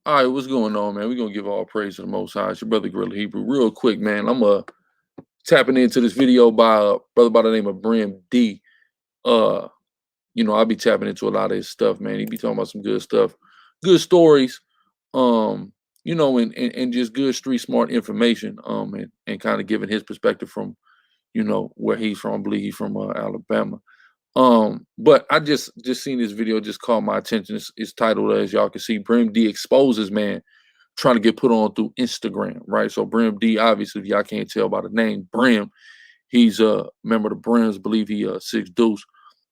All right, what's going on, man? We're gonna give all praise to the Most High. It's your brother Gorilla Hebrew. Real quick, man. I'm tapping into this video by a brother by the name of Brim D. Uh, I'll be tapping into a lot of his stuff, man. He be talking about some good stuff, good stories, and just good street smart information, and kind of giving his perspective from, where he's from. I believe he's from Alabama. But I just seen this video, just caught my attention. It's titled, as y'all can see, Brim D exposes man trying to get put on through Instagram, right? So Brim D, obviously, if y'all can't tell by the name Brim, he's a member of the Brims. Believe he 6 Deuce,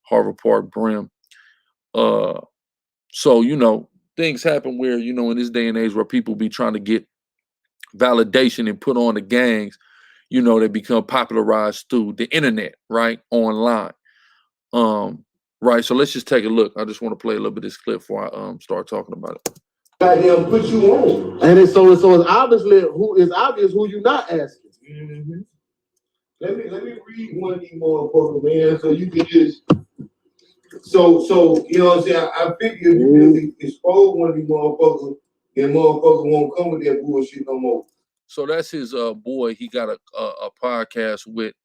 Harvard Park Brim. So things happen where in this day and age where people be trying to get validation and put on the gangs, they become popularized through the internet, right? Online. Right. So let's just take a look. I just want to play a little bit of this clip before I start talking about it. Goddamn put you on. And it's so it's obviously who you not asking. Mm-hmm. Let me read one of these motherfuckers, man, so you can just so you know what I'm saying. I figure if you really expose one of these motherfuckers, then motherfuckers won't come with that bullshit no more. So that's his boy. He got a podcast with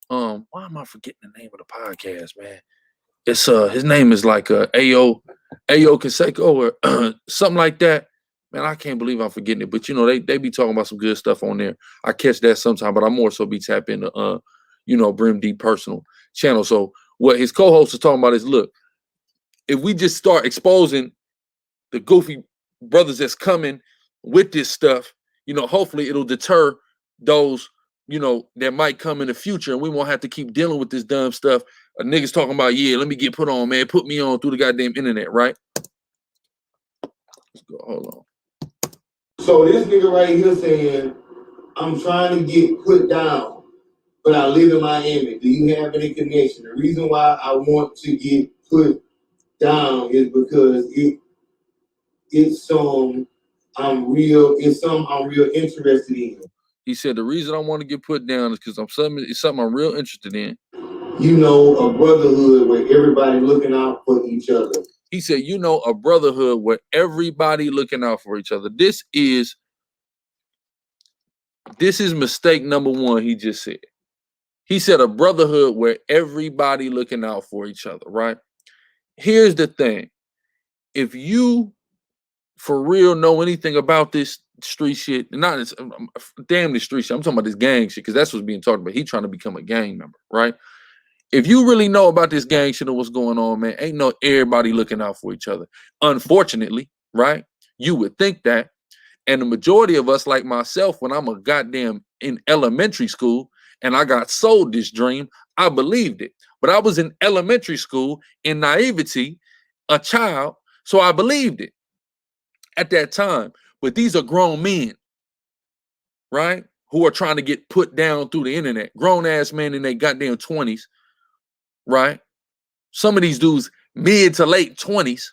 why am I forgetting the name of the podcast, man? It's his name is like Ayo Kaseko or something like that. Man, I can't believe I'm forgetting it. But they be talking about some good stuff on there. I catch that sometime, but I more so be tapping into Brim D personal channel. So what his co-host is talking about is, look, if we just start exposing the goofy brothers that's coming with this stuff, hopefully it'll deter those that might come in the future, and we won't have to keep dealing with this dumb stuff. A niggas talking about, yeah, let me get put on, man. Put me on through the goddamn internet, right? Let's go. Hold on. So this nigga right here saying, I'm trying to get put down, but I live in Miami. Do you have any connection? The reason why I want to get put down is because it's something I'm real interested in. He said the reason I want to get put down is because it's something I'm real interested in. A brotherhood where everybody looking out for each other. He said, a brotherhood where everybody looking out for each other. This is mistake number one, he just said. He said a brotherhood where everybody looking out for each other, right? Here's the thing. If you for real know anything about this street shit, damn the street shit, I'm talking about this gang shit, because that's what's being talked about. He trying to become a gang member, right? If you really know about this gang shit and what's going on, man, ain't no everybody looking out for each other. Unfortunately, right? You would think that. And the majority of us, like myself, when I'm a goddamn in elementary school and I got sold this dream, I believed it. But I was in elementary school in naivety, a child, so I believed it at that time. But these are grown men, right? Who are trying to get put down through the internet. Grown ass men in their goddamn 20s, right? Some of these dudes mid to late 20s,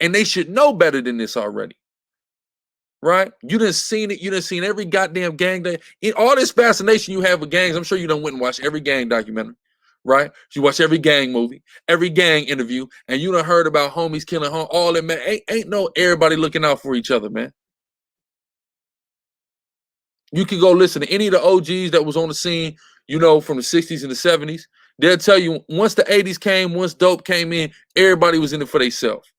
and they should know better than this already, right? You done seen it. You done seen every goddamn gang day. In all this fascination you have with gangs, I'm sure you done went and watched every gang documentary, right? You watch every gang movie, every gang interview, and you done heard about homies killing all that, man. Ain't no everybody looking out for each other, man. You can go listen to any of the OGs that was on the scene, from the 60s and the 70s. They'll tell you once the 80s came, once dope came in, everybody was in it for themselves.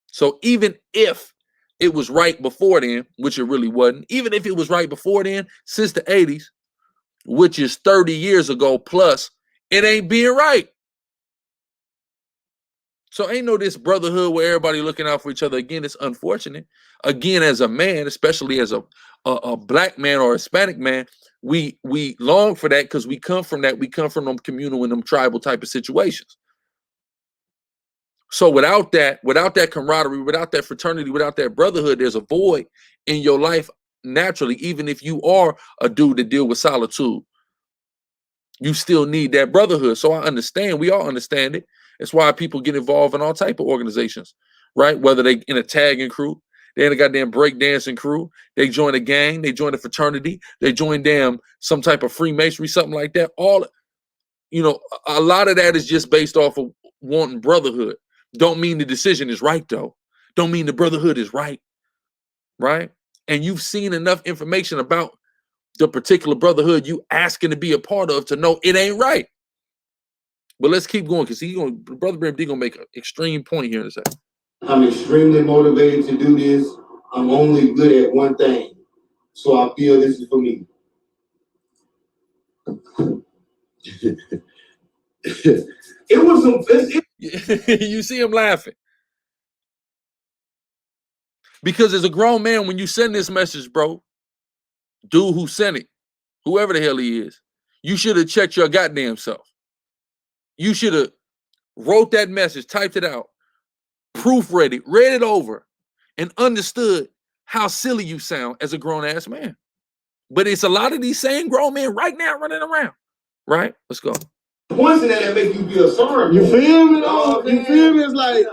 So even if it was right before then, which it really wasn't, even if it was right before then, since the 80s, which is 30 years ago plus, it ain't being right. So ain't no this brotherhood where everybody looking out for each other. Again, it's unfortunate. Again, as a man, especially as a black man or Hispanic man, we long for that because we come from that. We come from them communal and them tribal type of situations. So without that camaraderie, without that fraternity, without that brotherhood, there's a void in your life naturally. Even if you are a dude that deal with solitude, you still need that brotherhood. So I understand. We all understand it. That's why people get involved in all type of organizations, right? Whether they in a tagging crew, they in a goddamn breakdancing crew, they join a gang, they join a fraternity, they join some type of Freemasonry, something like that. A lot of that is just based off of wanting brotherhood. Don't mean the decision is right, though. Don't mean the brotherhood is right. right? And you've seen enough information about the particular brotherhood you asking to be a part of to know it ain't right. But let's keep going, because Brother Brim D gonna make an extreme point here in a second. I'm extremely motivated to do this. I'm only good at one thing, so I feel this is for me. It was some. You see him laughing. Because as a grown man, when you send this message, bro, dude who sent it, whoever the hell he is, you should have checked your goddamn self. You should have wrote that message, typed it out, proofread it, read it over, and understood how silly you sound as a grown-ass man. But it's a lot of these same grown men right now running around, right? Let's go. Points in that make you feel sorry. You feel me? You feel me? It's like,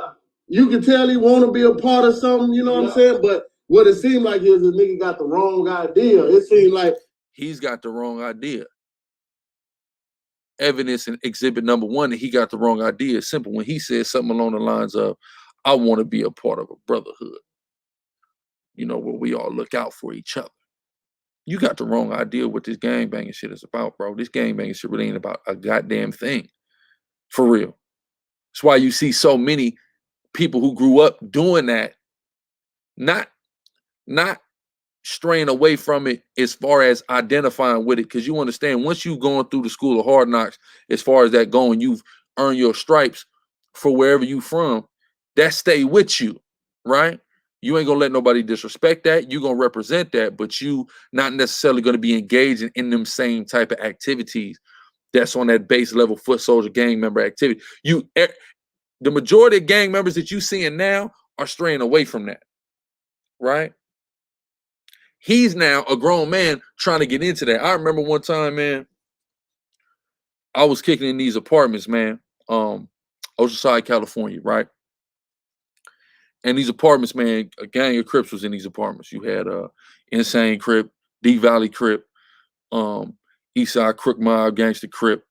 you can tell he want to be a part of something, you know what I'm saying? But what it seemed like is the nigga got the wrong idea. It seemed like he's got the wrong idea. Evidence in exhibit number 1 that he got the wrong idea is simple. When he says something along the lines of, I want to be a part of a brotherhood, you know, where we all look out for each other. You got the wrong idea what this gangbanging shit is about, bro. This gangbanging shit really ain't about a goddamn thing. For real. That's why you see so many people who grew up doing that, not straying away from it as far as identifying with it, because you understand once you've gone through the school of hard knocks, as far as that going, you've earned your stripes for wherever you from, that stay with you, right? You ain't gonna let nobody disrespect that. You're gonna represent that, but you not necessarily gonna be engaging in them same type of activities that's on that base level foot soldier gang member activity. The majority of gang members that you seeing now are straying away from that, right? He's now a grown man trying to get into that. I remember one time, man, I was kicking in these apartments, man, Oceanside, California, right? And these apartments, man, a gang of Crips was in these apartments. You had Insane Crip, D Valley Crip, Eastside Crook Mob, Gangster Crip.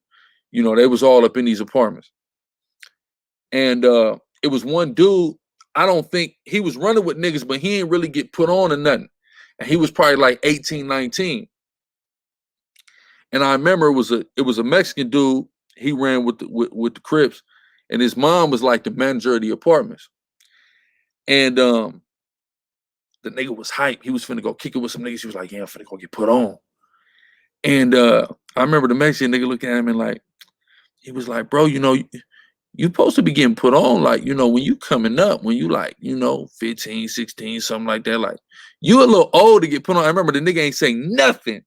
You know, they was all up in these apartments. And it was one dude, I don't think, he was running with niggas, but he didn't really get put on or nothing. And he was probably like 18, 19. And I remember it was a Mexican dude. He ran with the Crips, and his mom was like the manager of the apartments. And the nigga was hyped. He was finna go kick it with some niggas. He was like, yeah, I'm finna go get put on. And I remember the Mexican nigga looking at him and like, he was like, bro, you know, you supposed to be getting put on, like, you know, when you coming up, when you like, you know, 15, 16, something like that, like, you a little old to get put on. I remember the nigga ain't saying nothing,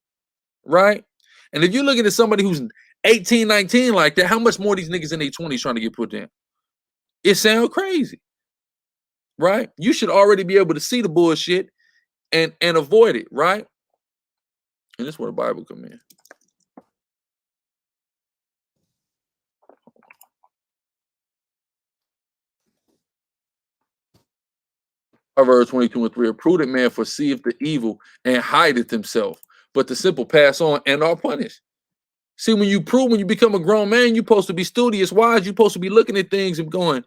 right? And if you're looking at somebody who's 18, 19 like that, how much more these niggas in their 20s trying to get put in? It sounds crazy, right? You should already be able to see the bullshit and avoid it, right? And this is where the Bible come in. Proverbs 22:3, a prudent man foreseeth the evil and hideth himself, but the simple pass on and are punished. See, when you become a grown man, you're supposed to be studious, wise. You're supposed to be looking at things and going,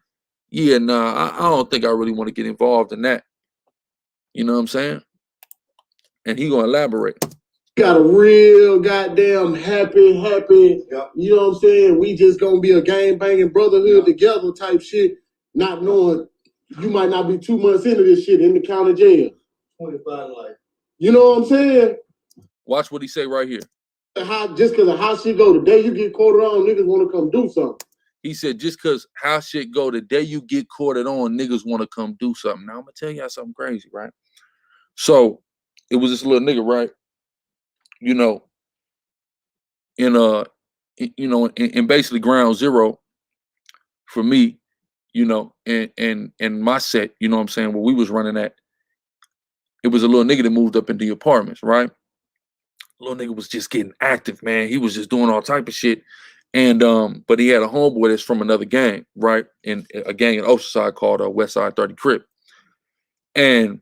yeah, nah, I don't think I really want to get involved in that. You know what I'm saying? And he gonna elaborate. Got a real goddamn happy, you know what I'm saying? We just gonna be a gang banging brotherhood together type shit, not knowing you might not be 2 months into this shit in the county jail. 25 life. You know what I'm saying? Watch what he say right here. Just because of how shit go, the day you get quoted on, niggas want to come do something. He said, just because how shit go, the day you get quoted on, niggas want to come do something. Now, I'm going to tell y'all something crazy, right? So, it was this little nigga, right? You know, in basically ground zero for me, you know, and my set, you know what I'm saying, where we was running at, it was a little nigga that moved up in the apartments, right? Little nigga was just getting active, man. He was just doing all type of shit. And but he had a homeboy that's from another gang, right? In a gang in Oceanside called Westside 30 Crip. And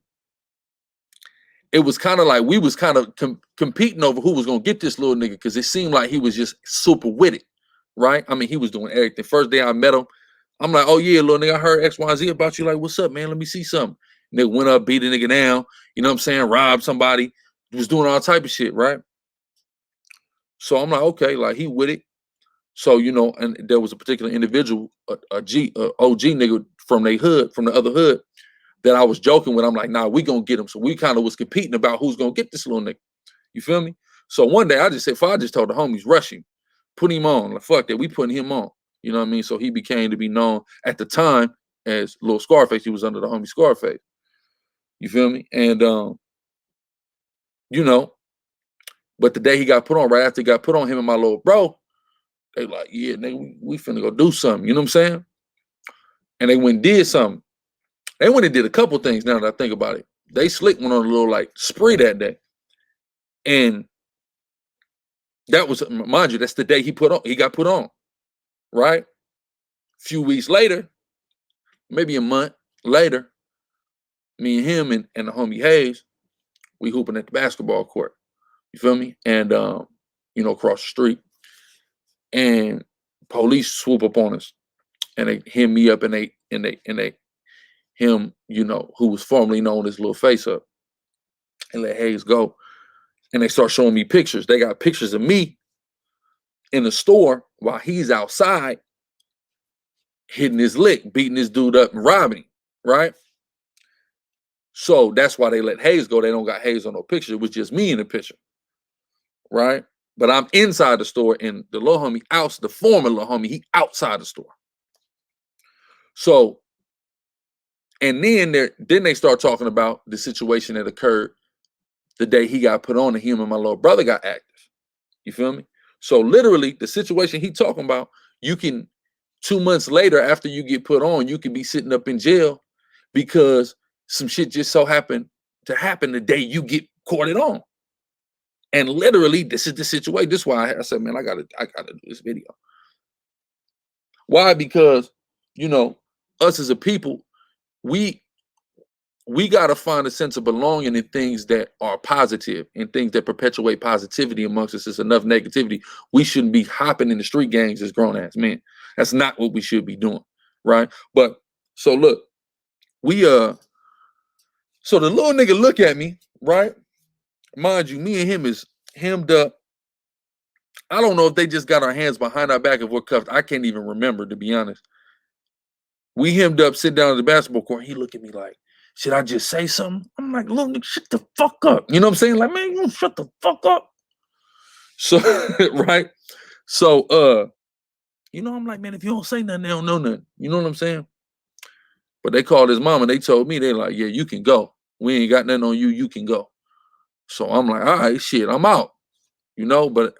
it was kind of like we was kind of competing over who was gonna get this little nigga, because it seemed like he was just super with it, right? I mean, he was doing everything. First day I met him, I'm like, oh yeah, little nigga, I heard X, Y, Z about you. Like, what's up, man? Let me see something. Nigga went up, beat a nigga down, you know what I'm saying? Robbed somebody, was doing all type of shit, right? So I'm like, okay, like he with it. So, you know, and there was a particular individual, a OG nigga from their hood, from the other hood, that I was joking with. I'm like, nah, we gonna get him. So we kind of was competing about who's gonna get this little nigga. You feel me? So one day I just said, I just told the homies, rush him, put him on. Like, fuck that, we putting him on. You know what I mean? So he became to be known at the time as Lil Scarface. He was under the homie Scarface. You feel me? And you know, but the day he got put on, right after he got put on, him and my little bro, they like, yeah, nigga, we finna go do something. You know what I'm saying? And they went and did something. They went and did a couple things now that I think about it. They slick went on a little like spree that day. And that was, mind you, that's the day he got put on. Right? A few weeks later, maybe a month later, me and him and the homie Hayes, we hooping at the basketball court. You feel me? And you know, across the street. And police swoop up on us. And they hem me up and they him, you know, who was formerly known as Little Face Up, and let Hayes go. And they start showing me pictures. They got pictures of me in the store while he's outside hitting his lick, beating this dude up and robbing him, right? So that's why they let Hayes go. They don't got Hayes on no picture. It was just me in the picture, right? But I'm inside the store, and the little homie the former little homie, he outside the store. So, and then they start talking about the situation that occurred the day he got put on, and him and my little brother got active. You feel me? So literally, the situation he talking about, you can 2 months later after you get put on, you can be sitting up in jail because some shit just so happened to happen the day you get courted on. And literally, this is the situation. This is why I said, man, I gotta do this video. Why? Because, you know, us as a people, we gotta find a sense of belonging in things that are positive and things that perpetuate positivity amongst us. There's enough negativity. We shouldn't be hopping in the street gangs as grown ass men. That's not what we should be doing, right? But so look, so the little nigga look at me, right? Mind you, me and him is hemmed up. I don't know if they just got our hands behind our back if we're cuffed. I can't even remember, to be honest. We hemmed up, sit down at the basketball court. He look at me like, should I just say something? I'm like, little nigga, shut the fuck up. You know what I'm saying? Like, man, you shut the fuck up. So, right? So, you know, I'm like, man, if you don't say nothing, they don't know nothing. You know what I'm saying? But they called his mom and they told me, they're like, yeah, you can go. We ain't got nothing on you. You can go. So I'm like, all right, shit, I'm out. You know, but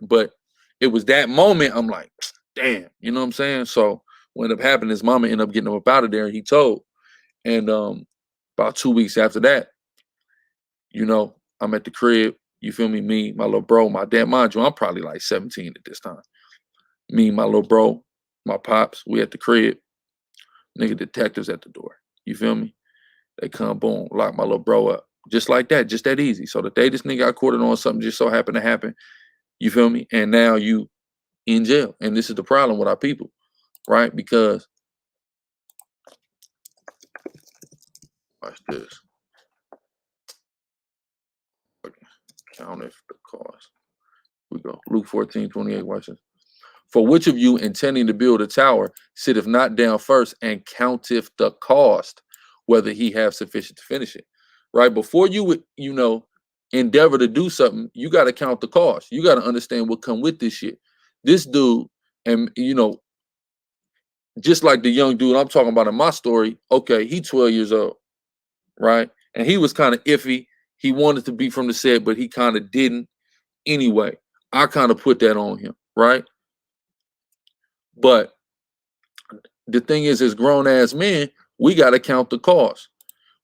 it was that moment. I'm like, damn, you know what I'm saying? So what ended up happening, his mama ended up getting him up out of there, and he told. And about 2 weeks after that, you know, I'm at the crib. You feel me? Me, my little bro, my dad. Mind you, I'm probably like 17 at this time. Me, my little bro, my pops, we at the crib. Nigga, detectives at the door. You feel me? They come, boom, lock my little bro up. Just like that, just that easy. So the day this nigga got courted on, something just so happened to happen. You feel me? And now you in jail. And this is the problem with our people, right? Because, watch this. Count if the cost. We go. Luke 14:28, watch this. For which of you intending to build a tower sitteth not down first and counteth the cost, whether he have sufficient to finish it, right? Before you would, you know, endeavor to do something, you got to count the cost. You got to understand what come with this shit. This dude, and you know, just like the young dude I'm talking about in my story, okay, he 12 years old, right? And he was kind of iffy. He wanted to be from the set, but he kind of didn't. Anyway, I kind of put that on him, right? But the thing is, as grown ass men, we got to count the cost.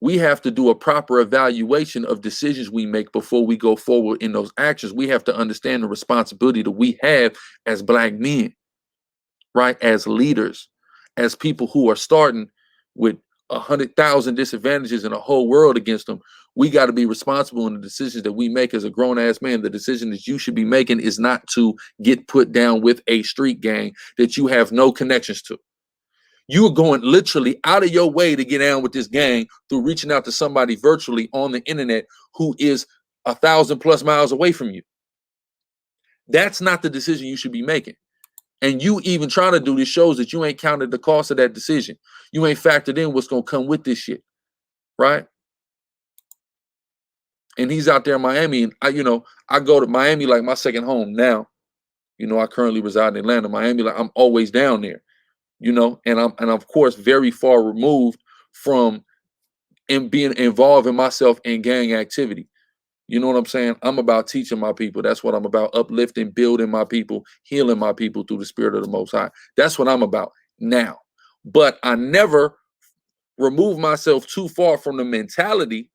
We have to do a proper evaluation of decisions we make before we go forward in those actions. We have to understand the responsibility that we have as Black men, right? As leaders, as people who are starting with 100,000 disadvantages and a whole world against them. We got to be responsible in the decisions that we make as a grown ass man. The decision that you should be making is not to get put down with a street gang that you have no connections to. You are going literally out of your way to get down with this gang through reaching out to somebody virtually on the internet who is 1,000+ miles away from you. That's not the decision you should be making. And you even trying to do this shows that you ain't counted the cost of that decision. You ain't factored in what's going to come with this shit, right? And he's out there in Miami, and I go to Miami like my second home now. I currently reside in Atlanta. Miami, like I'm always down there, and I'm of course very far removed from being involved in myself in gang activity. You know what I'm saying? I'm about teaching my people. That's what I'm about. Uplifting, building my people, healing my people through the spirit of the Most High. That's what I'm about now. But I never remove myself too far from the mentality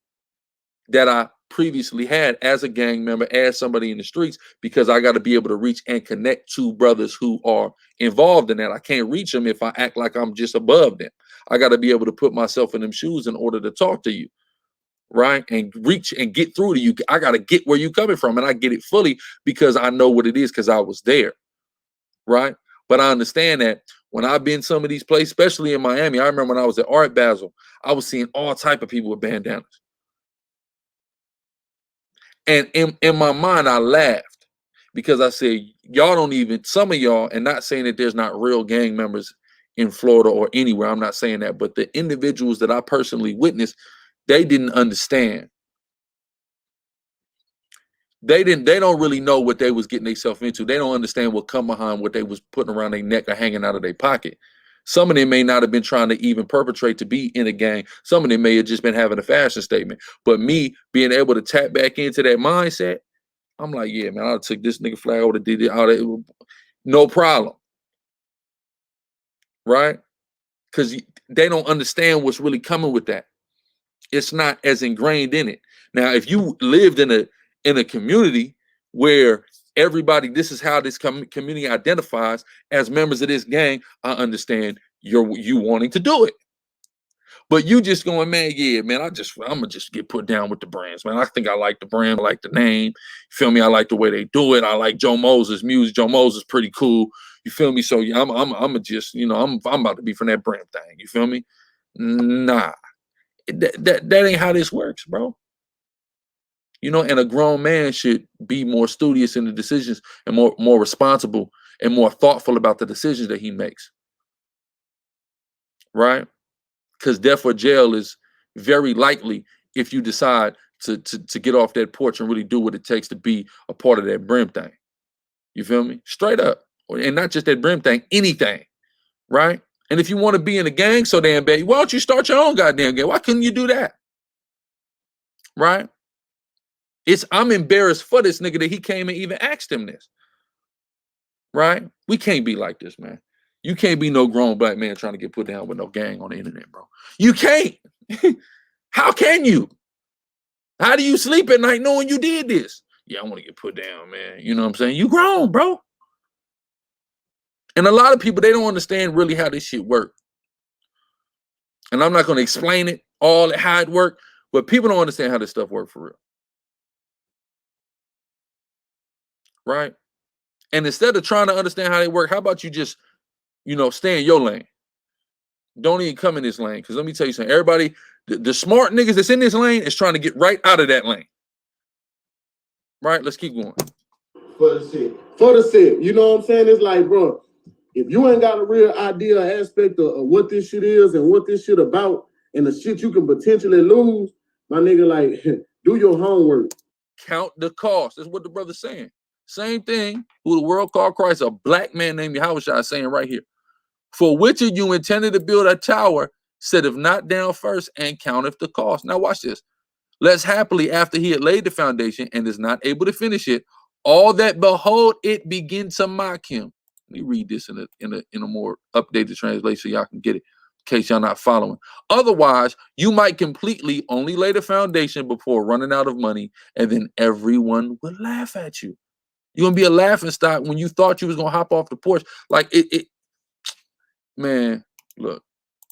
that I previously had as a gang member, as somebody in the streets, because I got to be able to reach and connect to brothers who are involved in that. I can't reach them if I act like I'm just above them. I got to be able to put myself in them shoes in order to talk to you, right? And reach and get through to you. I got to get where you're coming from, and I get it fully because I know what it is because I was there, right? But I understand that when I've been some of these places, especially in Miami, I remember when I was at Art Basel, I was seeing all type of people with bandanas. And in my mind, I laughed because I said, y'all don't even, some of y'all, and not saying that there's not real gang members in Florida or anywhere, I'm not saying that, but the individuals that I personally witnessed, they didn't understand. They don't really know what they was getting themselves into. They don't understand what come behind what they was putting around their neck or hanging out of their pocket. Some of them may not have been trying to even perpetrate to be in a gang. Some of them may have just been having a fashion statement. But me being able to tap back into that mindset, I'm like, yeah, man, I took this nigga flag, I would have did it, all that, no problem, right? Because they don't understand what's really coming with that. It's not as ingrained in it. Now, if you lived in a community where everybody, this is how this community identifies as members of this gang, I understand you wanting to do it. But you just going, man, yeah, man, I'm gonna just get put down with the brands, man. I think I like the brand, I like the name. You feel me? I like the way they do it. I like Joe Moses' music. Joe Moses pretty cool. You feel me? So yeah, I'm just, I'm about to be from that brand thing. You feel me? Nah, that ain't how this works, bro. And a grown man should be more studious in the decisions and more responsible and more thoughtful about the decisions that he makes, right? Because death or jail is very likely if you decide to get off that porch and really do what it takes to be a part of that brim thing. You feel me? Straight up. And not just that brim thing, anything, right? And if you want to be in a gang so damn bad, why don't you start your own goddamn gang? Why couldn't you do that? Right? I'm embarrassed for this nigga that he came and even asked him this. Right? We can't be like this, man. You can't be no grown black man trying to get put down with no gang on the internet, bro. You can't. How can you? How do you sleep at night knowing you did this? Yeah, I want to get put down, man. You know what I'm saying? You grown, bro. And a lot of people, they don't understand really how this shit works. And I'm not going to explain it all how it works, but people don't understand how this stuff works for real. Right? And instead of trying to understand how they work, how about you just, stay in your lane? Don't even come in this lane. Because let me tell you something. Everybody, the smart niggas that's in this lane is trying to get right out of that lane. Right? Let's keep going. For the shit. You know what I'm saying? It's like, bro, if you ain't got a real idea or aspect of what this shit is and what this shit about and the shit you can potentially lose, my nigga, like, do your homework. Count the cost. That's what the brother's saying. Same thing who the world called Christ, a black man named Yahushua is saying right here. For which of you intended to build a tower, sitteth not down first and counteth the cost. Now watch this. Lest happily after he had laid the foundation and is not able to finish it, all that behold it begin to mock him. Let me read this in a more updated translation so y'all can get it in case y'all not following. Otherwise, you might completely only lay the foundation before running out of money, and then everyone will laugh at you. You're gonna be a laughing stock when you thought you was gonna hop off the porch. Like it man, look,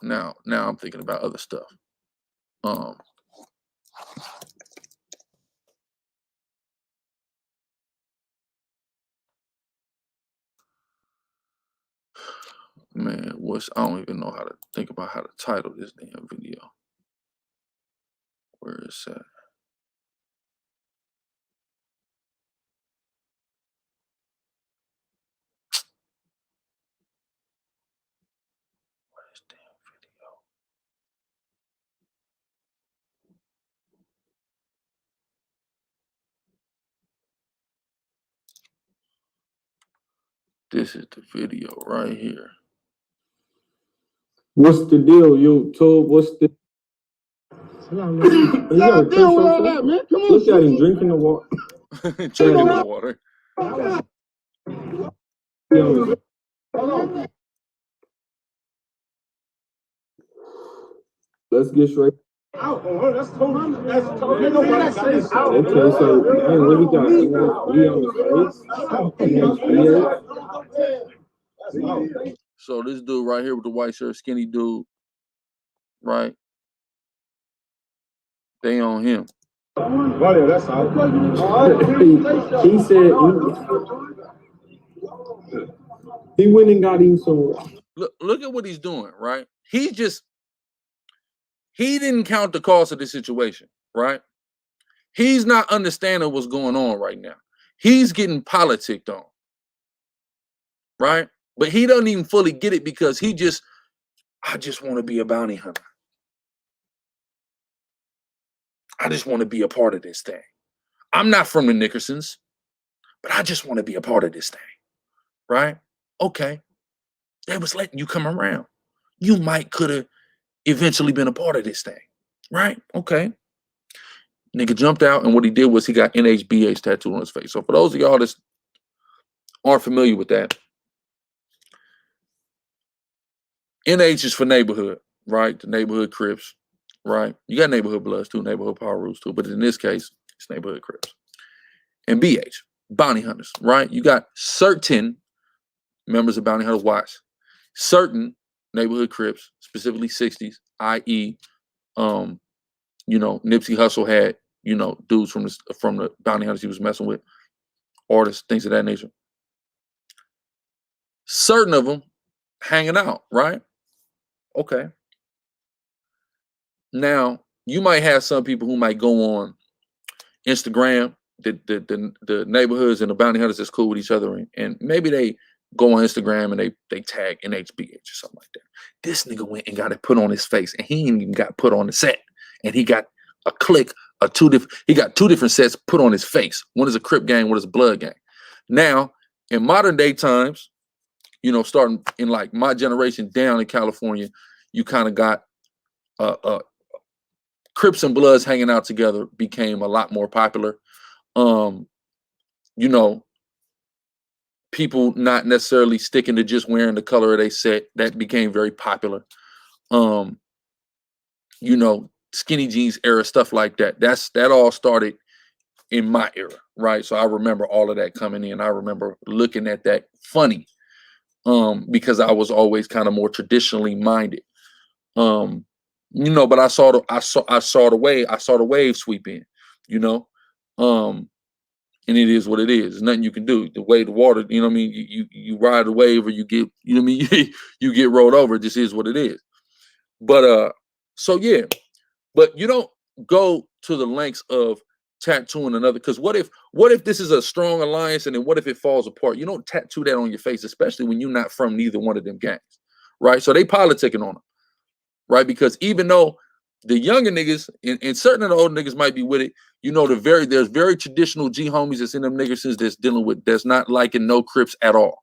now I'm thinking about other stuff. Man, I don't even know how to think about how to title this damn video. Where is that? What is damn video? This is the video right here. What's the deal, YouTube? What's the... You gotta deal with all that, man. Come on. Look at him drinking the water. Drinking the water. Let's get straight. Okay, so hey, what he got? He on his face. So this dude right here with the white shirt, skinny dude, right? They on him. That's all. He said he went and got him some. Look at what he's doing, right? He didn't count the cost of the situation, right? He's not understanding what's going on right now. He's getting politicked on, right? But he doesn't even fully get it because I just want to be a bounty hunter. I just want to be a part of this thing. I'm not from the Nickersons, but I just want to be a part of this thing, right? Okay. They was letting you come around. You might could have eventually been a part of this thing, right? Okay. Nigga jumped out, and what he did was he got NHBH tattooed on his face. So for those of y'all that aren't familiar with that, NH is for neighborhood, right? The neighborhood Crips, right? You got neighborhood Bloods too, neighborhood Power Rules too, but in this case, it's neighborhood Crips. And BH, bounty hunters, right? You got certain members of bounty hunters watch, certain neighborhood Crips, specifically 60s, i.e., you know, Nipsey Hussle had, you know, dudes from the bounty hunters he was messing with, artists, things of that nature. Certain of them hanging out, right? Okay. Now, you might have some people who might go on Instagram, the neighborhoods and the bounty hunters that's cool with each other, and maybe they go on Instagram and they tag NHBH or something like that. This nigga went and got it put on his face, and he ain't even got put on the set, and he got a click of he got two different sets put on his face. One is a Crip gang, one is a Blood gang. Now, in modern day times, you know, starting in like my generation down in California, you kind of got Crips and Bloods hanging out together became a lot more popular. You know, people not necessarily sticking to just wearing the color of their set, that became very popular. You know, skinny jeans era, stuff like that. That all started in my era, right? So I remember all of that coming in. I remember looking at that funny, because I was always kind of more traditionally minded. You know, but I saw the wave sweep in, you know. And it is what it is. There's nothing you can do. The way the water, you know what I mean? You ride the wave or you get, you know what I mean? You get rolled over. It just is what it is. But so yeah, but you don't go to the lengths of tattooing another, because what if this is a strong alliance and then what if it falls apart? You don't tattoo that on your face, especially when you're not from neither one of them gangs, right? So they politicking on them, right? Because even though the younger niggas and certain of the old niggas might be with it, you know, there's very traditional G homies that's in them niggas that's dealing with, that's not liking no Crips at all.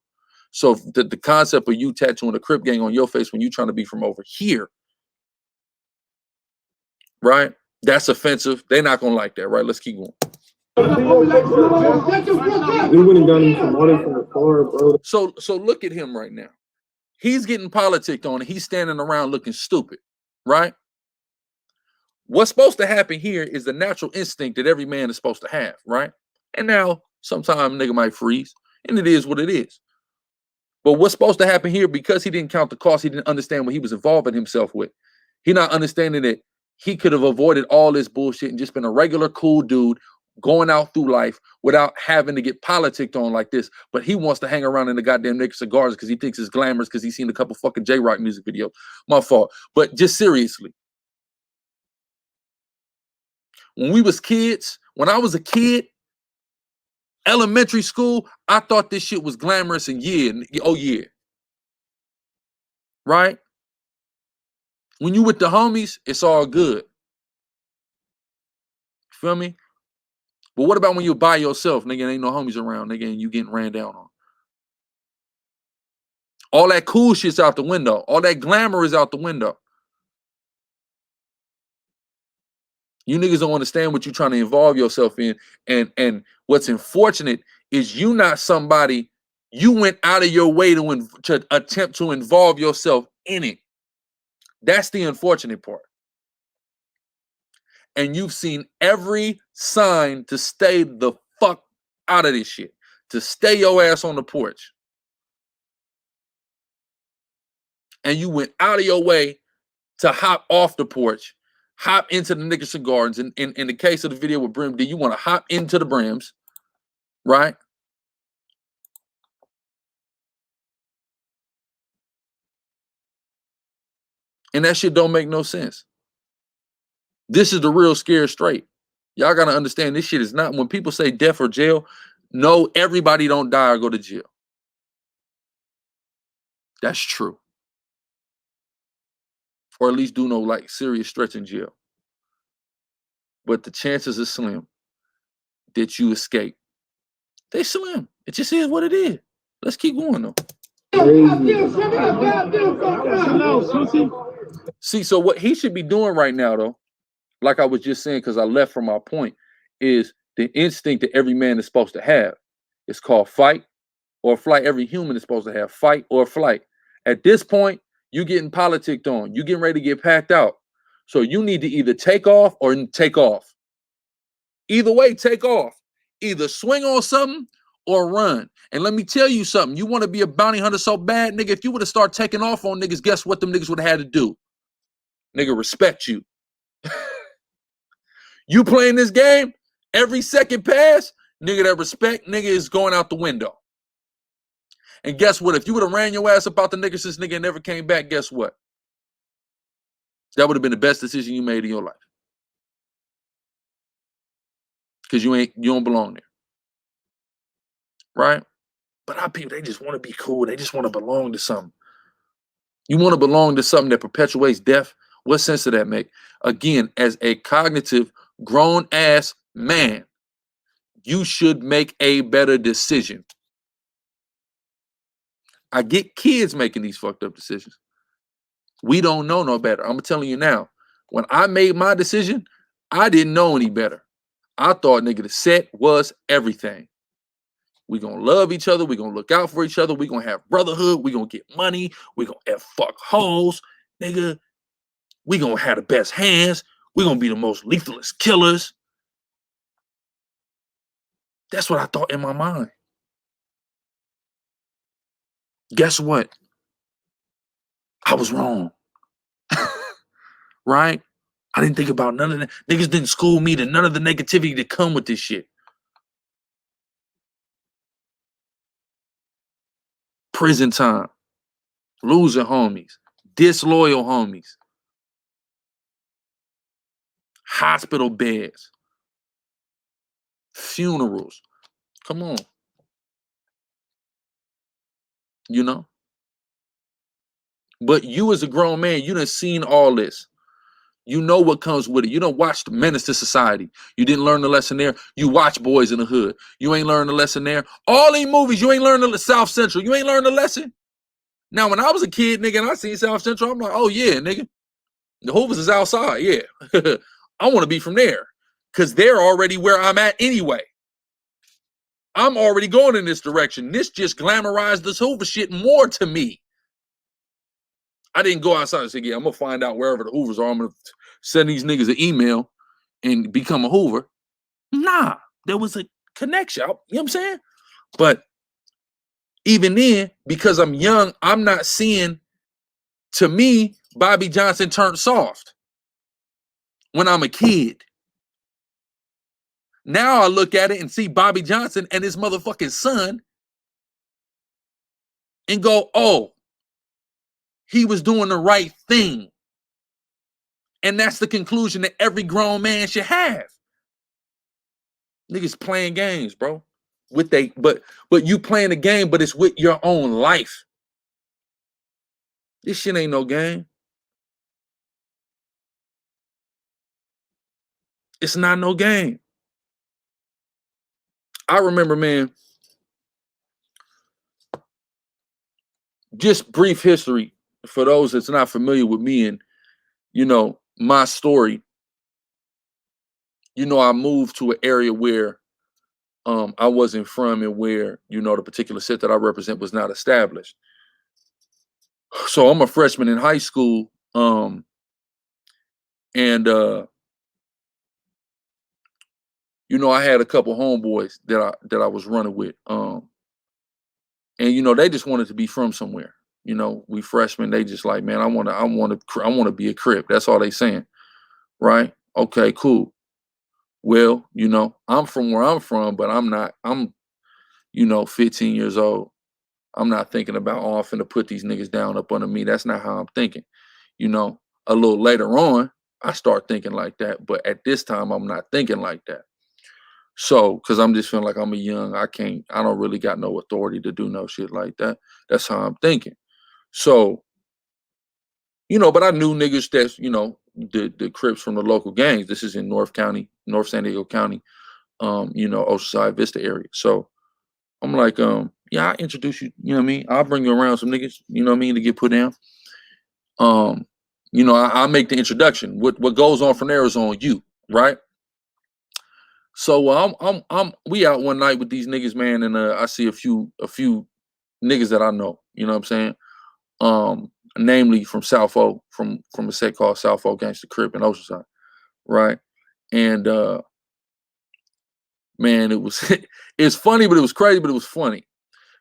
So the concept of you tattooing a Crip gang on your face when you trying to be from over here, right? That's offensive. They're not gonna like that, right? Let's keep going. We wouldn't got him some money from the car, bro. So look at him right now. He's getting politicked on and he's standing around looking stupid, right? What's supposed to happen here is the natural instinct that every man is supposed to have, right? And now sometimes nigga might freeze, and it is what it is. But what's supposed to happen here, because he didn't count the cost, he didn't understand what he was involving himself with. He not understanding that he could have avoided all this bullshit and just been a regular cool dude going out through life without having to get politicked on like this. But he wants to hang around in the goddamn naked cigars because he thinks it's glamorous because he's seen a couple fucking J-Rock music videos. My fault. But just seriously, when we was kids, when I was a kid, elementary school, I thought this shit was glamorous and oh yeah. Right? When you with the homies, it's all good. Feel me? But what about when you're by yourself, nigga, ain't no homies around, nigga, and you getting ran down on? All that cool shit's out the window. All that glamour is out the window. You niggas don't understand what you're trying to involve yourself in. And what's unfortunate is you not somebody, you went out of your way to attempt to involve yourself in it. That's the unfortunate part. And you've seen every sign to stay the fuck out of this shit. To stay your ass on the porch. And you went out of your way to hop off the porch, hop into the Nickerson Gardens. In the case of the video with Brim D, you want to hop into the brims, right? And that shit don't make no sense. This is the real scared straight. Y'all got to understand this shit is not, when people say death or jail, no, everybody don't die or go to jail. That's true. Or at least do no like serious stretch in jail. But the chances are slim that you escape. They slim. It just is what it is. Let's keep going though. See, so what he should be doing right now though, like I was just saying, because I left from my point, is the instinct that every man is supposed to have. It's called fight or flight. Every human is supposed to have fight or flight. At this point, you getting politicked on. You getting ready to get packed out. So you need to either take off or take off. Either way, take off. Either swing on something or run. And let me tell you something. You want to be a bounty hunter so bad, nigga, if you would have started taking off on niggas, guess what them niggas would have had to do? Nigga, respect you. You playing this game, every second pass, nigga, that respect, nigga, is going out the window. And guess what? If you would have ran your ass up out the nigga since nigga never came back, guess what? That would have been the best decision you made in your life. Because you don't belong there. Right? But our people, they just want to be cool. They just want to belong to something. You want to belong to something that perpetuates death? What sense does that make? Again, as a cognitive, grown-ass man, you should make a better decision. I get kids making these fucked up decisions. We don't know no better. I'm telling you now. When I made my decision, I didn't know any better. I thought, nigga, the set was everything. We gonna love each other. We gonna look out for each other. We gonna have brotherhood. We gonna get money. We gonna fuck hoes, nigga. We gonna have the best hands. We gonna be the most lethalest killers. That's what I thought in my mind. Guess what? I was wrong. Right? I didn't think about none of that. Niggas didn't school me to none of the negativity that come with this shit. Prison time. Losing homies. Disloyal homies. Hospital beds. Funerals. Come on. You know? But you as a grown man, you done seen all this. You know what comes with it. You done watched Menace to Society. You didn't learn the lesson there. You watch Boys in the Hood. You ain't learned the lesson there. All these movies, you ain't learned the South Central. You ain't learned the lesson. Now, when I was a kid, nigga, and I seen South Central, I'm like, oh yeah, nigga. The Hoovers is outside, yeah. I want to be from there. Because they're already where I'm at anyway. I'm already going in this direction. This just glamorized this Hoover shit more to me. I didn't go outside and say, yeah, I'm going to find out wherever the Hoovers are. I'm going to send these niggas an email and become a Hoover. Nah, there was a connection. You know what I'm saying? But even then, because I'm young, I'm not seeing, to me, Bobby Johnson turned soft when I'm a kid. Now I look at it and see Bobby Johnson and his motherfucking son and go, oh, he was doing the right thing. And that's the conclusion that every grown man should have. Niggas playing games, bro. But you playing the game, but it's with your own life. This shit ain't no game. It's not no game. I remember, man, just brief history for those that's not familiar with me and, you know, my story. You know, I moved to an area where I wasn't from and where, you know, the particular set that I represent was not established. So I'm a freshman in high school, and you know, I had a couple homeboys that I was running with, and you know, they just wanted to be from somewhere. You know, we freshmen, they just like, man, I want to be a Crip. That's all they saying, right? Okay, cool. Well, you know, I'm from where I'm from, but I'm, you know, 15 years old. I'm not thinking about, oh, I'm finna put these niggas down up under me. That's not how I'm thinking. You know, a little later on, I start thinking like that. But at this time, I'm not thinking like that. So, because I'm just feeling like I'm I don't really got no authority to do no shit like that. That's how I'm thinking. So, you know, but I knew niggas that's, you know, the Crips from the local gangs. This is in North San Diego County, you know, Oceanside Vista area. So I'm like, yeah, I'll introduce you, you know what I mean? I'll bring you around some niggas, you know what I mean, to get put down. You know, I'll make the introduction. What goes on from there is on you, right? So we out one night with these niggas, man, and I see a few niggas that I know, you know what I'm saying? Namely from South O, from a set called South O Gangsta Crip in Oceanside, right? And man, it was it's funny, but it was crazy, but it was funny.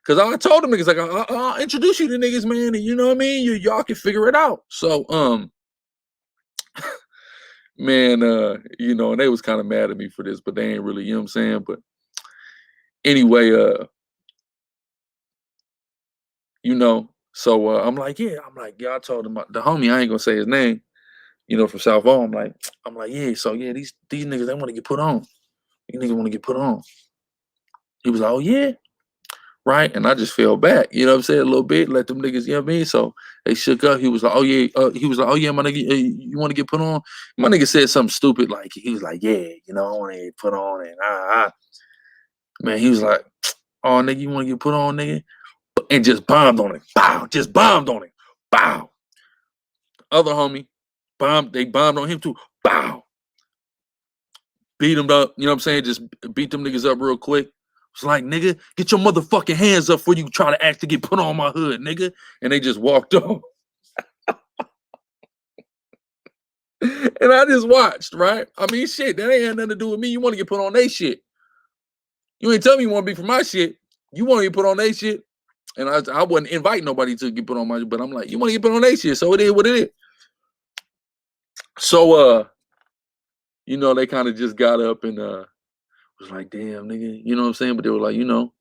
Cause I told them niggas like I'll introduce you to niggas, man, and you know what I mean? Y'all can figure it out. So man, you know, and they was kind of mad at me for this, but they ain't really, you know what I'm saying? But anyway, you know, so I'm like, yeah, I told him the homie, I ain't gonna say his name, you know, from South O. I'm like, yeah, so yeah, these niggas, they want to get put on. These niggas want to get put on. He was like, oh yeah, right? And I just fell back, you know what I'm saying, a little bit, let them niggas, you know what I mean? So they shook up. He was like, oh yeah, my nigga, you want to get put on? My nigga said something stupid, like he was like, yeah, you know, I want to get put on, and man, he was like, oh nigga, you want to get put on, nigga? And just bombed on it. Bow, just bombed on it. Bow. Other homie, they bombed on him too. Bow. Beat him up, you know what I'm saying? Just beat them niggas up real quick. It's like, nigga, get your motherfucking hands up before you try to actually get put on my hood, nigga. And they just walked off. And I just watched, right? I mean, shit, that ain't had nothing to do with me. You want to get put on they shit. You ain't tell me you want to be for my shit. You want to get put on they shit. And I wouldn't invite nobody to get put on my shit, but I'm like, you want to get put on they shit, so it is what it is. So, you know, they kind of just got up and was like, damn, nigga, you know what I'm saying? But they were like, you know,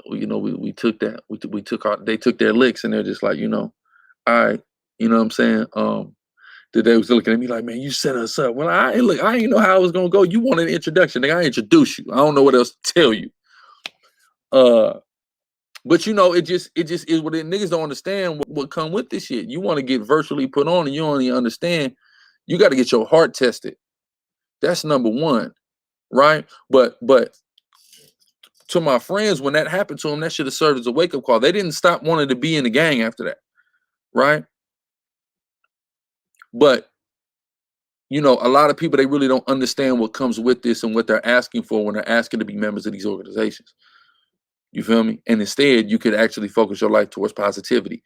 we took that, they took their licks, and they're just like, you know, all right, you know what I'm saying? They was looking at me like, man, you set us up. Well, I ain't know how it was gonna go. You wanted an introduction, nigga. I introduced you. I don't know what else to tell you. But you know, it just is what it. Niggas don't understand what come with this shit. You want to get virtually put on, and you only understand you got to get your heart tested. That's number one, right? But to my friends, when that happened to them, that should have served as a wake up call. They didn't stop wanting to be in the gang after that, right? But you know, a lot of people, they really don't understand what comes with this and what they're asking for when they're asking to be members of these organizations. You feel me? And instead, you could actually focus your life towards positivity.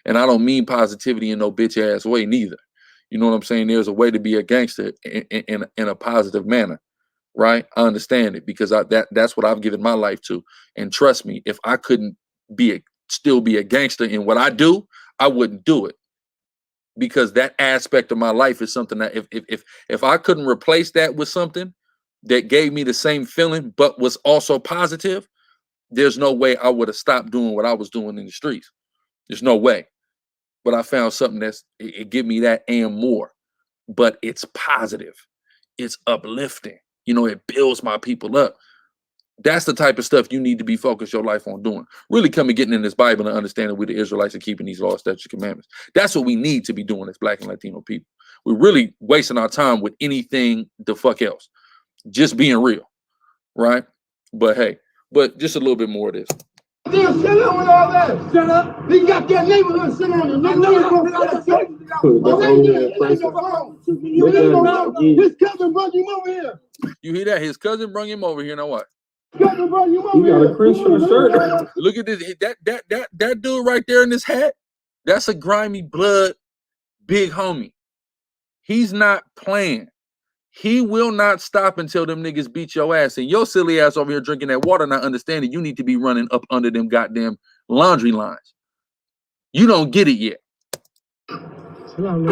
And I don't mean positivity in no bitch ass way neither. You know what I'm saying? There's a way to be a gangster in a positive manner, right? I understand it because that's what I've given my life to. And trust me, if I couldn't still be a gangster in what I do, I wouldn't do it. Because that aspect of my life is something that if I couldn't replace that with something, that gave me the same feeling, but was also positive, there's no way I would have stopped doing what I was doing in the streets. There's no way. But I found something it give me that and more. But it's positive. It's uplifting. You know, it builds my people up. That's the type of stuff you need to be focused your life on doing. Really coming, getting in this Bible and understanding we're the Israelites and keeping these laws, statutes, commandments. That's what we need to be doing as Black and Latino people. We're really wasting our time with anything the fuck else. Just being real, right? But hey, but just a little bit more of this. Damn, shut up with all that. Shut up. They got that neighborhood shit on you. His cousin brought him over here. You hear that? His cousin brought him over here. Now what? He got a Christian shirt. Look at this. That dude right there in this hat. That's a grimy blood big homie. He's not playing. He will not stop until them niggas beat your ass. And your silly ass over here drinking that water, not understanding you need to be running up under them goddamn laundry lines. You don't get it yet. Look at him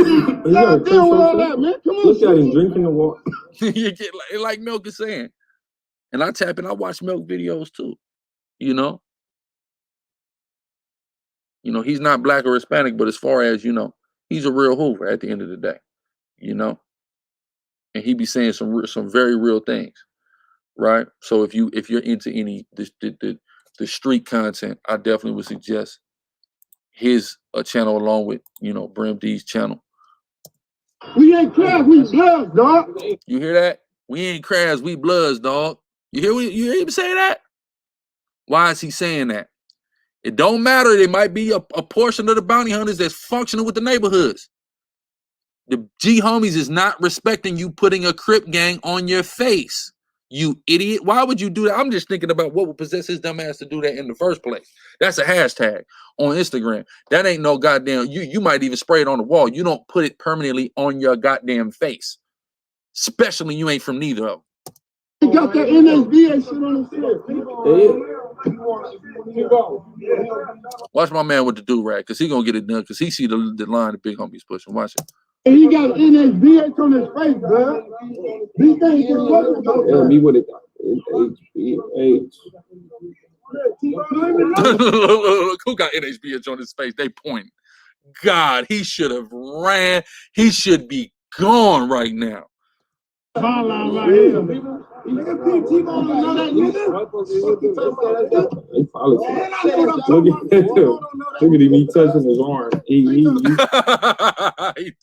drinking the water. You get like Milk is saying. And I tap in, I watch Milk videos too. You know? You know, he's not Black or Hispanic, but as far as, you know, he's a real Hoover at the end of the day. You know? And he be saying some very real things, right? So if you're into any the street content, I definitely would suggest his channel along with, you know, Brim D's channel. We ain't crabs, we bloods, dog. You hear that? We ain't crabs, we bloods, dog. You hear him say that? Why is he saying that? It don't matter. There might be a portion of the bounty hunters that's functioning with the neighborhoods. The G homies is not respecting you putting a Crip gang on your face. You idiot. Why would you do that? I'm just thinking about what would possess his dumb ass to do that in the first place. That's a hashtag on Instagram. That ain't no goddamn, you might even spray it on the wall. You don't put it permanently on your goddamn face. Especially you ain't from neither of them. He got that NSBA shit on his head. Watch my man with the do-rag, because he gonna get it done, because he see the line the big homies pushing. Watch it. And he got NSBA on his face, bro. These things yeah, me with it. Look, who got NHBH on his face? They point. God, he should have ran. He should be gone right now. Look at him touching his arm. He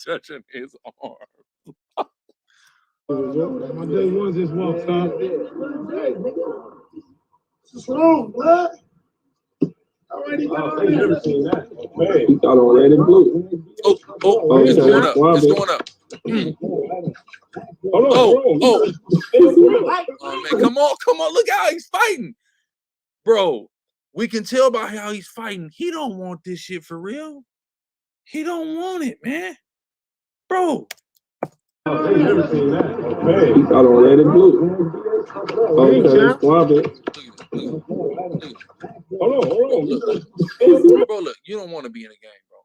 touching his arm. My day one just walked up. What's wrong, blood? Already got on never seen that. Okay. He got on red and blue. Oh, it's going up. It's going up. Oh, man, come on. Look how he's fighting. Bro, we can tell by how he's fighting. He don't want this shit for real. He don't want it, man. Bro. I never seen that. Okay. He got on red and blue. Hold on. Bro, look, you don't want to be in a game, bro.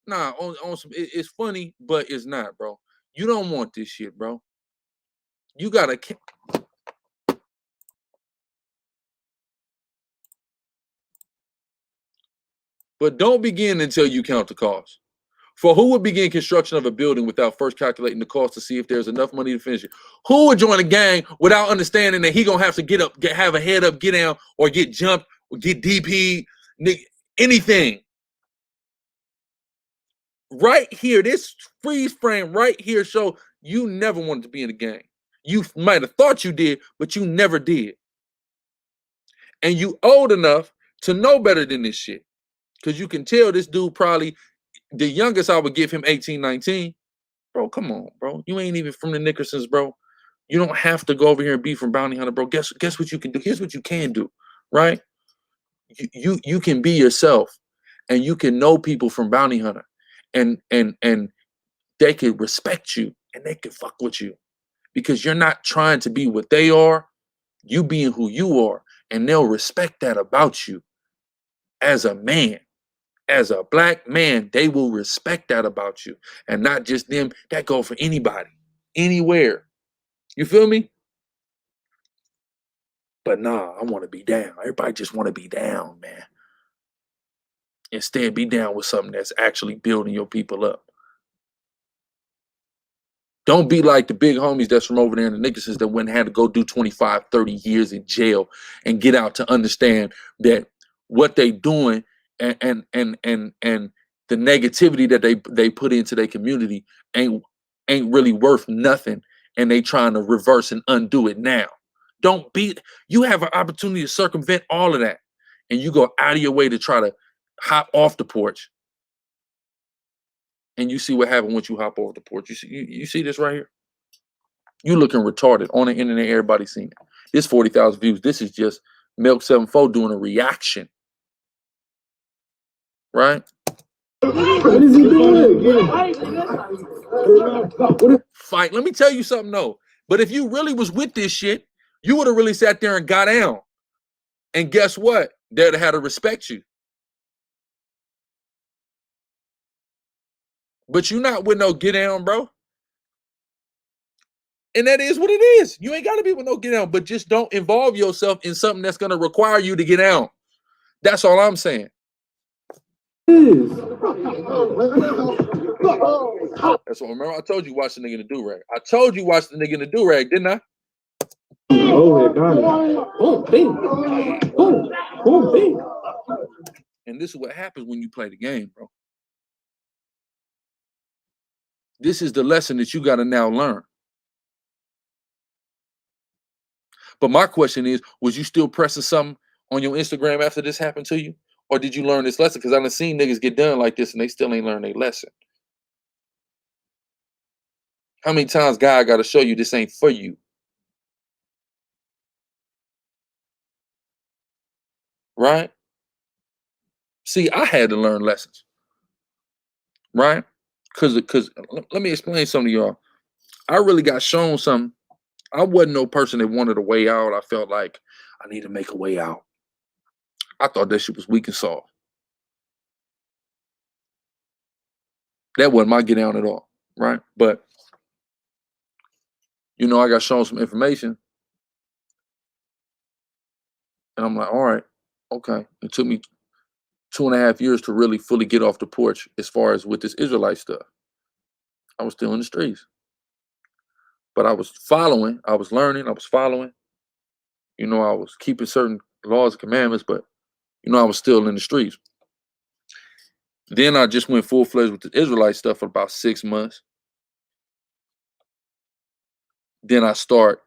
Nah, on some, it's funny, but it's not, bro. You don't want this shit, bro. You gotta. But don't begin until you count the cost. For who would begin construction of a building without first calculating the cost to see if there's enough money to finish it? Who would join a gang without understanding that he gonna have to get up, have a head up, get down, or get jumped, or get DP, anything? Right here, this freeze frame right here show you never wanted to be in a gang. You might have thought you did, but you never did. And you old enough to know better than this shit. Because you can tell this dude probably, the youngest I would give him 18, 19. Bro, come on, bro. You ain't even from the Nickersons, bro. You don't have to go over here and be from Bounty Hunter, bro. Guess what you can do? Here's what you can do, right? You can be yourself, and you can know people from Bounty Hunter, and they can respect you, and they can fuck with you, because you're not trying to be what they are. You being who you are, and they'll respect that about you as a man. As a black man, they will respect that about you, and not just them. That go for anybody, anywhere. You feel me? But nah, I want to be down. Everybody just want to be down, man. Instead, be down with something that's actually building your people up. Don't be like the big homies that's from over there in the Nickersons that went and had to go do 25, 30 years in jail and get out to understand that what they doing and the negativity that they put into their community ain't really worth nothing, and they trying to reverse and undo it now. Don't be, you have an opportunity to circumvent all of that, and you go out of your way to try to hop off the porch. And you see what happened once you hop off the porch. You see this right here? You looking retarded on the internet. Everybody seen it. This 40,000 views. This is just Milk 74 doing a reaction, right? What is he doing? Fight. Let me tell you something though. But if you really was with this shit, you would have really sat there and got down. And guess what? They'd have had to respect you. But you not with no get down, bro. And that is what it is. You ain't got to be with no get down, but just don't involve yourself in something that's going to require you to get down. That's all I'm saying. That's what, remember I told you watch the nigga in the do-rag. I told you watch the nigga in the do-rag, didn't I? Oh, got it. Oh, bing. Oh, bing. And this is what happens when you play the game, bro. This is the lesson that you got to now learn. But my question is, was you still pressing something on your Instagram after this happened to you? Or did you learn this lesson? Because I've seen niggas get done like this and they still ain't learned their lesson. How many times God got to show you this ain't for you? Right? See, I had to learn lessons. Right? Because let me explain something to y'all. I really got shown something. I wasn't no person that wanted a way out. I felt like I need to make a way out. I thought that shit was weak and soft. That wasn't my get down at all. Right? But, you know, I got shown some information. And I'm like, all right, okay. It took me 2.5 years to really fully get off the porch as far as with this Israelite stuff. I was still in the streets. But I was following, I was learning, I was following. You know, I was keeping certain laws and commandments, but, you know, I was still in the streets. Then I just went full-fledged with the Israelite stuff for about 6 months. Then I start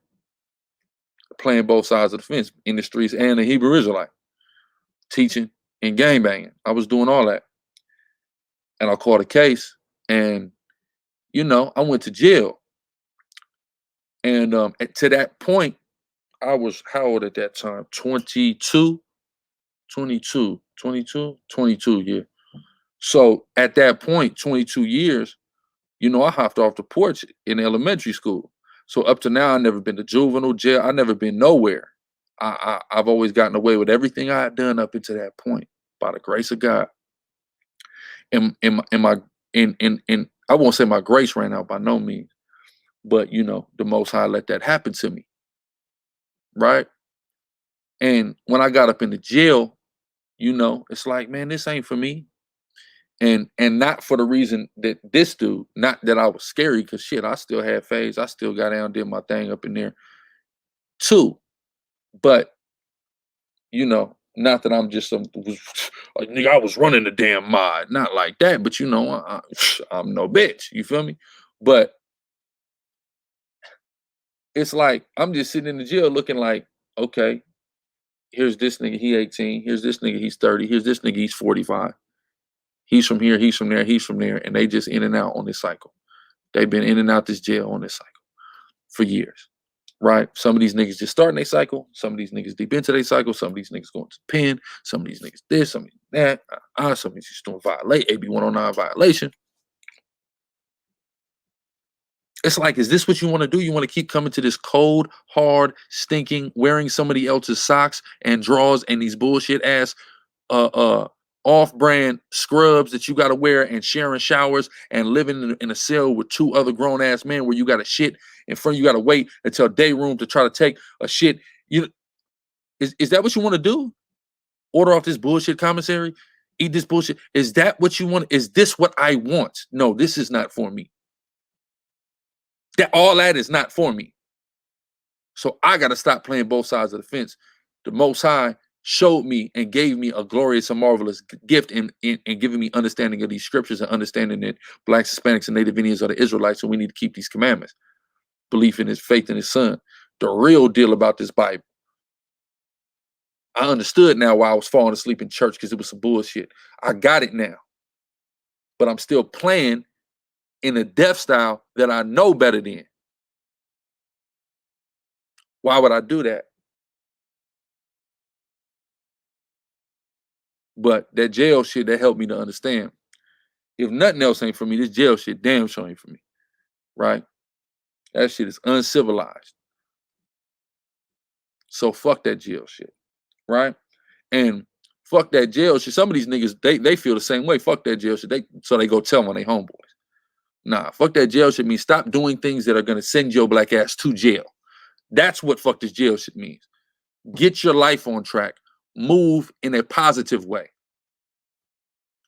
playing both sides of the fence, in the streets and the Hebrew Israelite, teaching and gangbanging. I was doing all that. And I caught a case, and, you know, I went to jail. And to that point, I was how old at that time? 22, yeah. So at that point, 22 years, you know, I hopped off the porch in elementary school. So up to now, I've never been to juvenile jail. I've never been nowhere. I've always gotten away with everything I had done up until that point, by the grace of God. And I won't say my grace ran out by no means, but you know, the Most High let that happen to me. Right? And when I got up in the jail, you know, it's like, man, this ain't for me. And not for the reason that this dude, not that I was scary, because shit, I still had phase. I still got down, did my thing up in there too. But, you know, not that I'm just some like, nigga, I was running the damn mod. Not like that, but you know, I'm no bitch. You feel me? But it's like I'm just sitting in the jail looking like, okay, here's this nigga, he 18. Here's this nigga, he's 30. Here's this nigga, he's 45. He's from here, he's from there, he's from there, and they just in and out on this cycle. They've been in and out this jail on this cycle for years, right? Some of these niggas just starting their cycle. Some of these niggas deep into their cycle. Some of these niggas going to the pen. Some of these niggas this, some of these that. Some of these just doing violate, AB 109 violation. It's like, is this what you want to do? You want to keep coming to this cold, hard, stinking, wearing somebody else's socks and drawers and these bullshit ass off-brand scrubs that you got to wear, and sharing showers and living in a cell with 2 other grown-ass men where you got to shit in front, you got to wait until day room to try to take a shit. Is that what you want to do? Order off this bullshit commissary? Eat this bullshit? Is that what you want? Is this what I want? No, this is not for me. All that is not for me. So I got to stop playing both sides of the fence. The Most High showed me and gave me a glorious and marvelous gift in giving me understanding of these scriptures and understanding that Blacks, Hispanics, and Native Indians are the Israelites, so we need to keep these commandments. Belief in his faith in his son. The real deal about this Bible. I understood now why I was falling asleep in church, because it was some bullshit. I got it now. But I'm still playing in a death style that I know better than. Why would I do that? But that jail shit, that helped me to understand. If nothing else ain't for me, this jail shit damn sure ain't for me. Right? That shit is uncivilized. So fuck that jail shit. Right? And fuck that jail shit. Some of these niggas, they feel the same way. Fuck that jail shit. So they go tell on their homeboys. Nah, fuck that jail shit means stop doing things that are gonna send your black ass to jail. That's what fuck this jail shit means. Get your life on track. Move in a positive way.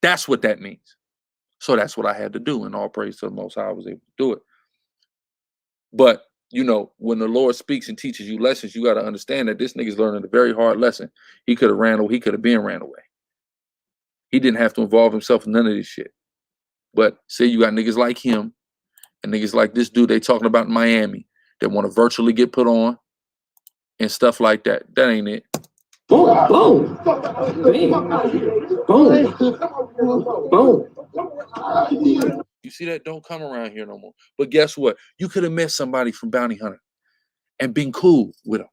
That's what that means. So that's what I had to do, and all praise to the Most High I was able to do it. But, you know, when the Lord speaks and teaches you lessons, you got to understand that this nigga's learning a very hard lesson. He could have ran away. He could have been ran away. He didn't have to involve himself in none of this shit. But say you got niggas like him and niggas like this dude they talking about in Miami that want to virtually get put on and stuff like that. That ain't it. Boom, boom, boom, boom. You see that? Don't come around here no more. But guess what? You could have met somebody from Bounty Hunter and been cool with them.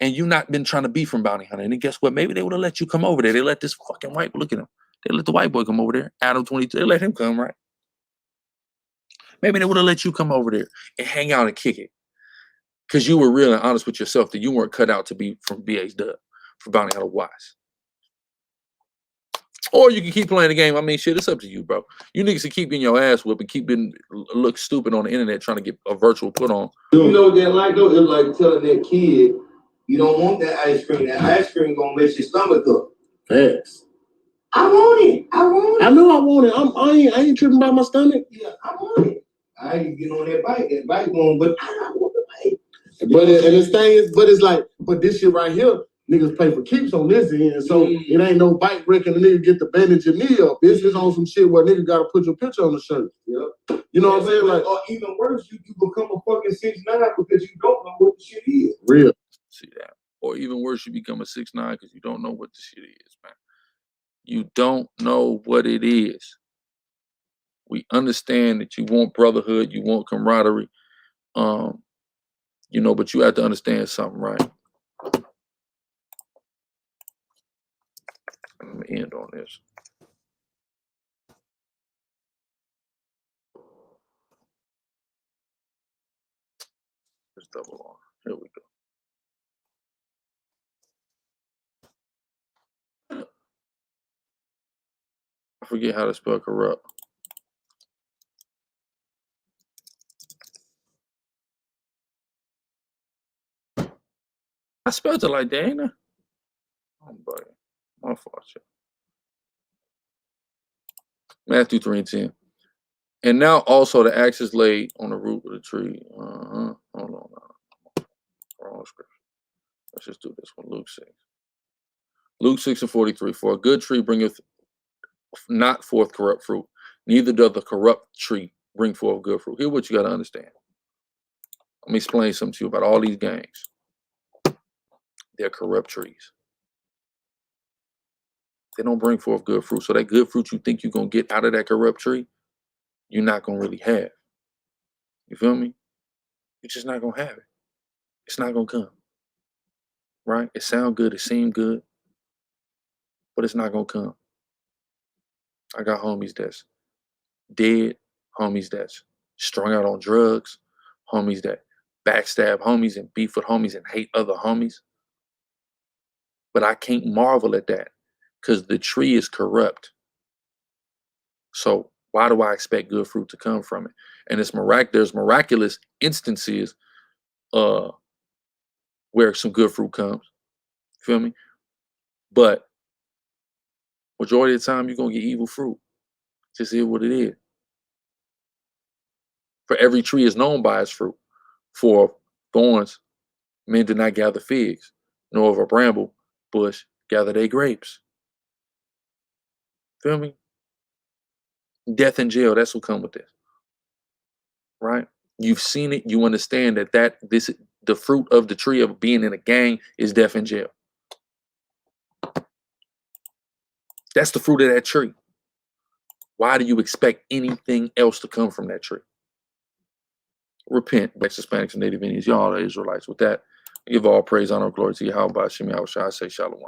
And you not been trying to be from Bounty Hunter. And then guess what? Maybe they would have let you come over there. They let this fucking white boy, look at him. They let the white boy come over there. Adam 22. They let him come, right? Maybe they would have let you come over there and hang out and kick it. Because you were real and honest with yourself that you weren't cut out to be from BH Dub, for Bounty Hunter Wise. Or you can keep playing the game. I mean, shit, it's up to you, bro. You niggas can keep getting your ass whipped and keep being look stupid on the internet trying to get a virtual put on. You know what that like though? It's like telling that kid, you don't want that ice cream. That ice cream gonna mess your stomach up. Facts. I want it. I want it. I know I want it. I ain't tripping about my stomach. Yeah, I want it. I ain't get on that bike. That bike going, but I don't want the bike. But and the thing is, but it's like, but this shit right here, niggas pay for keeps on this end, so it ain't no bike breaking. The nigga get to bandage your knee up. This is on some shit where nigga gotta put your picture on the shirt. Yeah, you know what I'm saying? Like, or even worse, you become a fucking 6'9" because you don't know what the shit is. Real. See that? Or even worse, you become a 6'9" because you don't know what the shit is, man. You don't know what it is. We understand that you want brotherhood, you want camaraderie, you know, but you have to understand something, right? I'm gonna end on this. Let's double on. Here we go. I forget how to spell corrupt. I spelled it like that, ain't I? Oh, buddy. My fault, yeah. Matthew 3:10. And now also the axe is laid on the root of the tree. Hold on. Wrong scripture. Let's just do this one. Luke 6. Luke 6:43. For a good tree bringeth not forth corrupt fruit, neither doth the corrupt tree bring forth good fruit. Here's what you got to understand. Let me explain something to you about all these gangs. They're corrupt trees. They don't bring forth good fruit. So that good fruit you think you're going to get out of that corrupt tree, you're not going to really have. You feel me? You're just not going to have it. It's not going to come. Right? It sound good. It seem good. But it's not going to come. I got homies that's dead. Homies that's strung out on drugs. Homies that backstab homies and beef with homies and hate other homies. But I can't marvel at that because the tree is corrupt. So why do I expect good fruit to come from it? And it's there's miraculous instances where some good fruit comes. Feel me? But majority of the time, you're gonna get evil fruit. Just is what it is. For every tree is known by its fruit. For thorns, men do not gather figs, nor of a bramble bush gather they grapes. Feel me? Death and jail, that's what come with this. Right? You've seen it, you understand that the fruit of the tree of being in a gang is death and jail. That's the fruit of that tree. Why do you expect anything else to come from that tree? Repent, blacks, Hispanics, and Native Indians, y'all the Israelites. With that, give all praise, honor, and glory to Yahweh, Shem Yahushua. I say shalom.